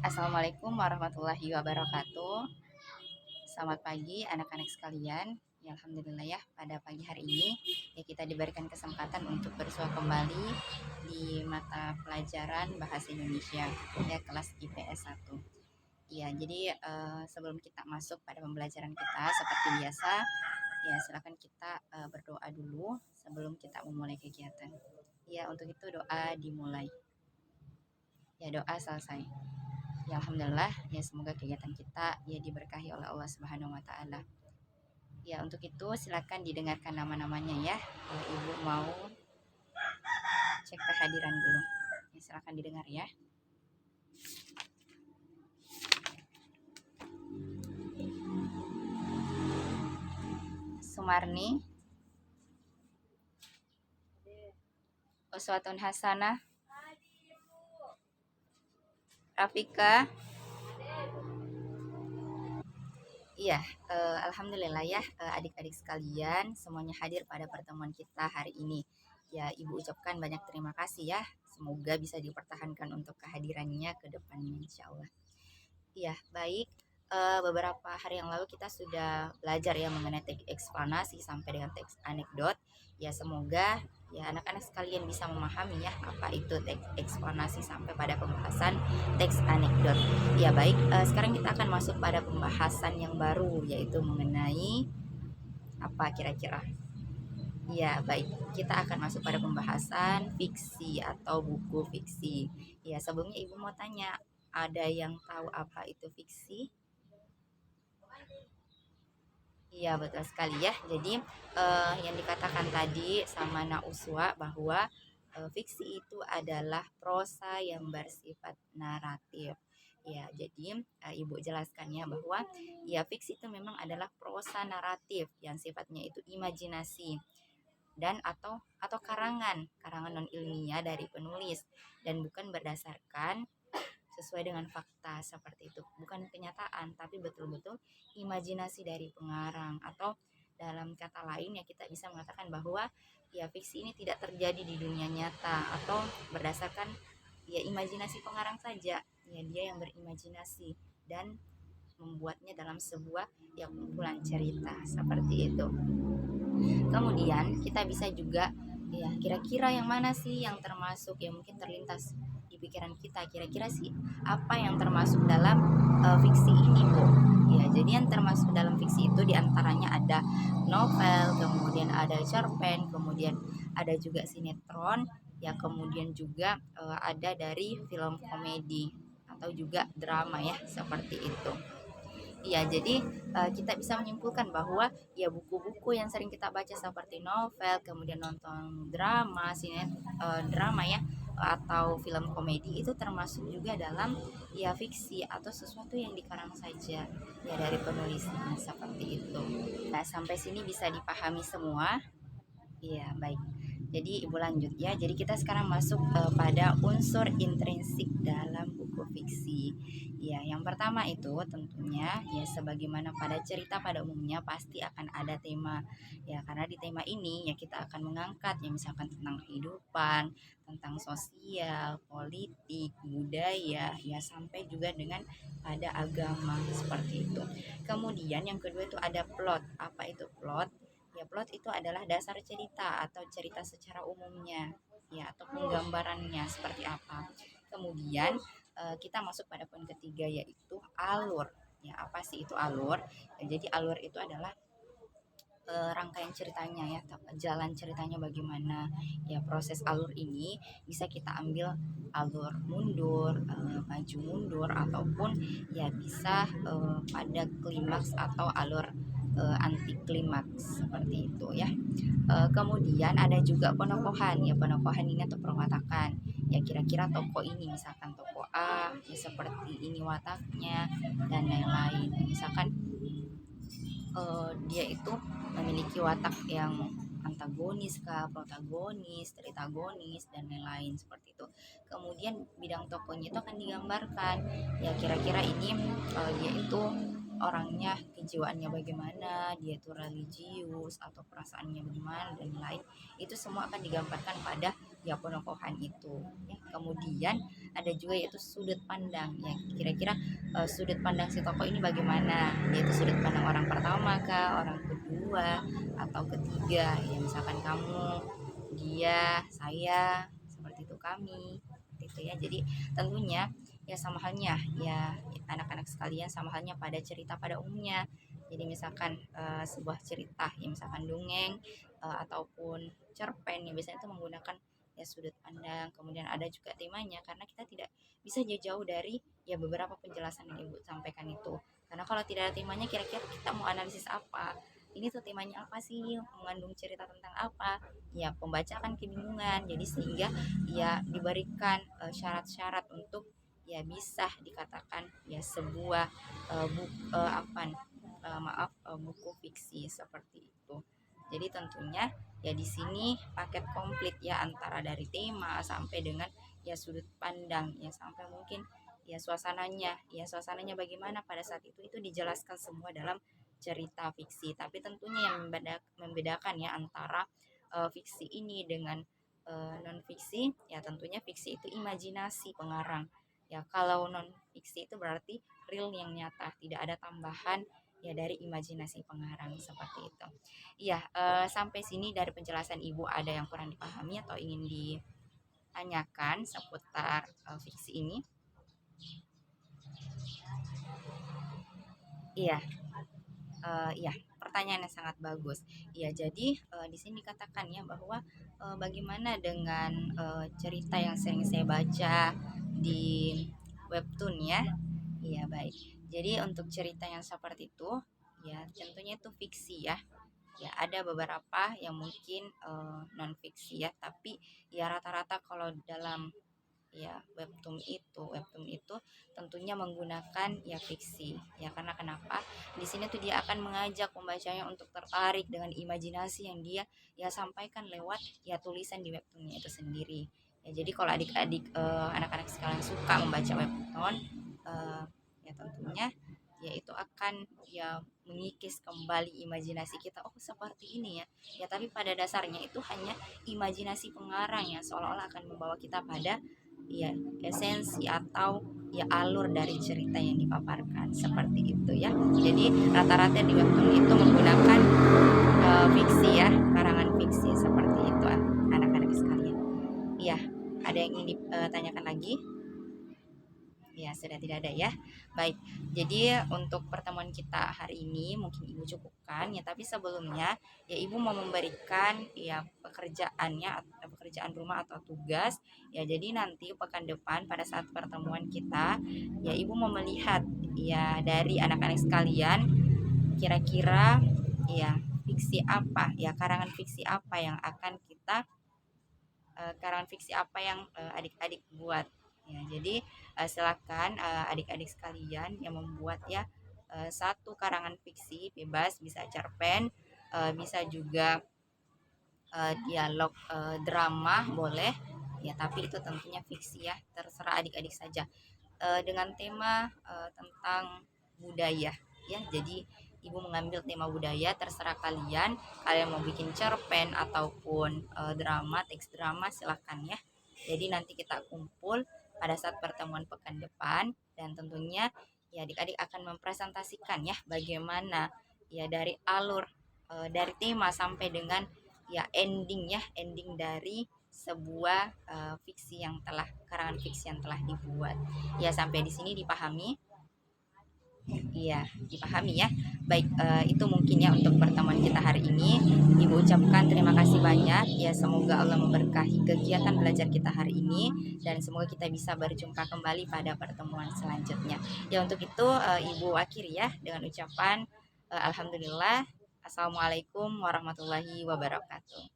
Assalamualaikum warahmatullahi wabarakatuh. Selamat pagi anak-anak sekalian. Ya, alhamdulillah ya, pada pagi hari ini ya kita diberikan kesempatan untuk bersua kembali di mata pelajaran Bahasa Indonesia ya kelas IPS 1. Ya, jadi sebelum kita masuk pada pembelajaran kita seperti biasa, ya silakan kita berdoa dulu sebelum kita memulai kegiatan. Ya, untuk itu doa dimulai. Ya, doa selesai. Ya alhamdulillah ya semoga kegiatan kita ya diberkahi oleh Allah Subhanahu wa taala. Ya untuk itu silakan didengarkan nama-namanya ya. Kalau Ibu mau cek kehadiran dulu. Ya, silakan didengar ya. Sumarni, Uswatun Hasanah, Rafika. Iya, alhamdulillah ya adik-adik sekalian semuanya hadir pada pertemuan kita hari ini. Ya, Ibu ucapkan banyak terima kasih ya. Semoga bisa dipertahankan untuk kehadirannya ke depannya insya Allah. Iya, baik. Beberapa hari yang lalu kita sudah belajar ya mengenai teks eksplanasi sampai dengan teks anekdot. Ya, semoga ya anak-anak sekalian bisa memahami ya apa itu teks eksplanasi sampai pada pembahasan teks anekdot. Ya, baik. Sekarang kita akan masuk pada pembahasan yang baru yaitu mengenai apa kira-kira? Ya, baik. Kita akan masuk pada pembahasan fiksi atau buku fiksi. Ya, sebelumnya Ibu mau tanya, ada yang tahu apa itu fiksi? Iya betul sekali ya. Jadi yang dikatakan tadi sama Nauswa bahwa fiksi itu adalah prosa yang bersifat naratif. Ya, jadi Ibu jelaskan ya bahwa ya fiksi itu memang adalah prosa naratif yang sifatnya itu imajinasi dan atau karangan non ilmiah dari penulis dan bukan berdasarkan sesuai dengan fakta seperti itu, bukan kenyataan tapi betul-betul imajinasi dari pengarang, atau dalam kata lain ya kita bisa mengatakan bahwa ya fiksi ini tidak terjadi di dunia nyata atau berdasarkan ya imajinasi pengarang saja, ya dia yang berimajinasi dan membuatnya dalam sebuah ya kumpulan cerita seperti itu. Kemudian kita bisa juga ya kira-kira yang mana sih yang termasuk yang mungkin terlintas di pikiran kita, kira-kira sih apa yang termasuk dalam fiksi ini Bu. Ya, jadi yang termasuk dalam fiksi itu diantaranya ada novel, kemudian ada cerpen, kemudian ada juga sinetron, ya kemudian juga ada dari film komedi atau juga drama ya seperti itu. Iya, jadi kita bisa menyimpulkan bahwa ya buku-buku yang sering kita baca seperti novel, kemudian nonton drama, drama ya atau film komedi itu termasuk juga dalam ya fiksi atau sesuatu yang dikarang saja ya dari penulisnya seperti itu. Nah, sampai sini bisa dipahami semua. Iya, baik. Jadi Ibu lanjut ya. Jadi kita sekarang masuk pada unsur intrinsik dalam buku fiksi. Ya, yang pertama itu tentunya ya sebagaimana pada cerita pada umumnya pasti akan ada tema. Ya, karena di tema ini ya kita akan mengangkat ya misalkan tentang kehidupan, tentang sosial, politik, budaya, ya sampai juga dengan pada agama seperti itu. Kemudian yang kedua itu ada plot. Apa itu plot? Ya, plot itu adalah dasar cerita atau cerita secara umumnya, ya, atau penggambarannya seperti apa. Kemudian kita masuk pada poin ketiga yaitu alur. Ya, apa sih itu alur? Ya, jadi alur itu adalah rangkaian ceritanya ya, jalan ceritanya bagaimana. Ya, proses alur ini bisa kita ambil alur mundur, maju mundur ataupun ya bisa pada klimaks atau alur anti klimaks seperti itu ya. Kemudian ada juga penokohan ya, penokohan ini atau perwatakan ya, kira-kira tokoh ini misalkan tokoh A ya seperti ini wataknya dan lain-lain. Misalkan dia itu memiliki watak yang antagonis kah, protagonis, tritagonis dan lain-lain seperti itu. Kemudian bidang tokohnya itu akan digambarkan. Ya kira-kira ini dia itu orangnya kejiwaannya bagaimana, dia itu religius atau perasaannya bagaimana dan lain. Itu semua akan digambarkan pada ya penokohan itu. Ya, kemudian ada juga yaitu sudut pandang. Ya kira-kira sudut pandang si tokoh ini bagaimana, yaitu sudut pandang orang pertama kah, orang kedua, atau ketiga. Ya misalkan kamu, dia, saya, seperti itu, kami, gitu ya. Jadi tentunya ya sama halnya ya anak-anak sekalian, sama halnya pada cerita pada umumnya. Jadi misalkan sebuah cerita ya misalkan dongeng ataupun cerpen yang biasanya itu menggunakan ya sudut pandang, kemudian ada juga temanya, karena kita tidak bisa jauh-jauh dari ya beberapa penjelasan yang ibu sampaikan itu. Karena kalau tidak ada temanya, kira-kira kita mau analisis apa, ini tuh temanya apa sih, mengandung cerita tentang apa, ya pembaca kan kebingungan. Jadi sehingga ya diberikan syarat-syarat untuk ya bisa dikatakan ya sebuah buku fiksi seperti itu. Jadi tentunya ya di sini paket komplit ya, antara dari tema sampai dengan ya sudut pandang ya, sampai mungkin ya suasananya bagaimana pada saat itu dijelaskan semua dalam cerita fiksi. Tapi tentunya yang membedakan ya antara fiksi ini dengan non fiksi, ya tentunya fiksi itu imajinasi pengarang. Ya kalau non fiksi itu berarti real yang nyata, tidak ada tambahan ya dari imajinasi pengarang seperti itu. Iya, sampai sini dari penjelasan Ibu ada yang kurang dipahami atau ingin ditanyakan seputar fiksi ini? Iya, iya, pertanyaan yang sangat bagus. Iya, jadi di sini dikatakan ya bahwa bagaimana dengan cerita yang sering saya baca di webtoon ya. Iya, baik. Jadi untuk cerita yang seperti itu ya tentunya itu fiksi ya. Ya ada beberapa yang mungkin non fiksi ya, tapi ya rata-rata kalau dalam ya webtoon itu tentunya menggunakan ya fiksi ya. Karena kenapa, di sini tuh dia akan mengajak pembacanya untuk tertarik dengan imajinasi yang dia ya sampaikan lewat ya tulisan di webtoonnya itu sendiri ya. Jadi kalau adik-adik anak-anak sekalian suka membaca webtoon, ya tentunya ya itu akan ya mengikis kembali imajinasi kita, oh seperti ini ya. Ya tapi pada dasarnya itu hanya imajinasi pengarang ya, seolah-olah akan membawa kita pada ya esensi atau ya alur dari cerita yang dipaparkan seperti itu ya. Jadi rata-rata di webtoon itu menggunakan fiksi ya, karangan fiksi seperti itu anak-anak sekalian. Iya, ada yang ingin ditanyakan lagi? Ya, sudah tidak ada ya. Baik, jadi untuk pertemuan kita hari ini mungkin Ibu cukupkan ya, tapi sebelumnya ya Ibu mau memberikan ya pekerjaannya atau pekerjaan rumah atau tugas ya. Jadi nanti pekan depan pada saat pertemuan kita ya Ibu mau melihat ya dari anak-anak sekalian, kira-kira ya fiksi apa ya, karangan fiksi apa yang akan kita karangan fiksi apa yang adik-adik buat ya. Jadi silakan adik-adik sekalian yang membuat ya satu karangan fiksi, bebas, bisa cerpen, bisa juga dialog drama boleh ya, tapi itu tentunya fiksi ya, terserah adik-adik saja. Dengan tema tentang budaya ya. Jadi Ibu mengambil tema budaya, terserah kalian. Kalian mau bikin cerpen ataupun drama, teks drama, silahkan ya. Jadi nanti kita kumpul pada saat pertemuan pekan depan, dan tentunya ya adik-adik akan mempresentasikan ya bagaimana ya dari alur dari tema sampai dengan ya ending dari sebuah fiksi yang telah karangan fiksi yang telah dibuat. Ya sampai di sini dipahami? Iya, dipahami ya. Baik, itu mungkin ya untuk pertemuan kita hari ini. Ibu ucapkan terima kasih banyak. Ya, semoga Allah memberkahi kegiatan belajar kita hari ini, dan semoga kita bisa berjumpa kembali pada pertemuan selanjutnya. Ya, untuk itu Ibu akhiri ya dengan ucapan alhamdulillah. Assalamualaikum warahmatullahi wabarakatuh.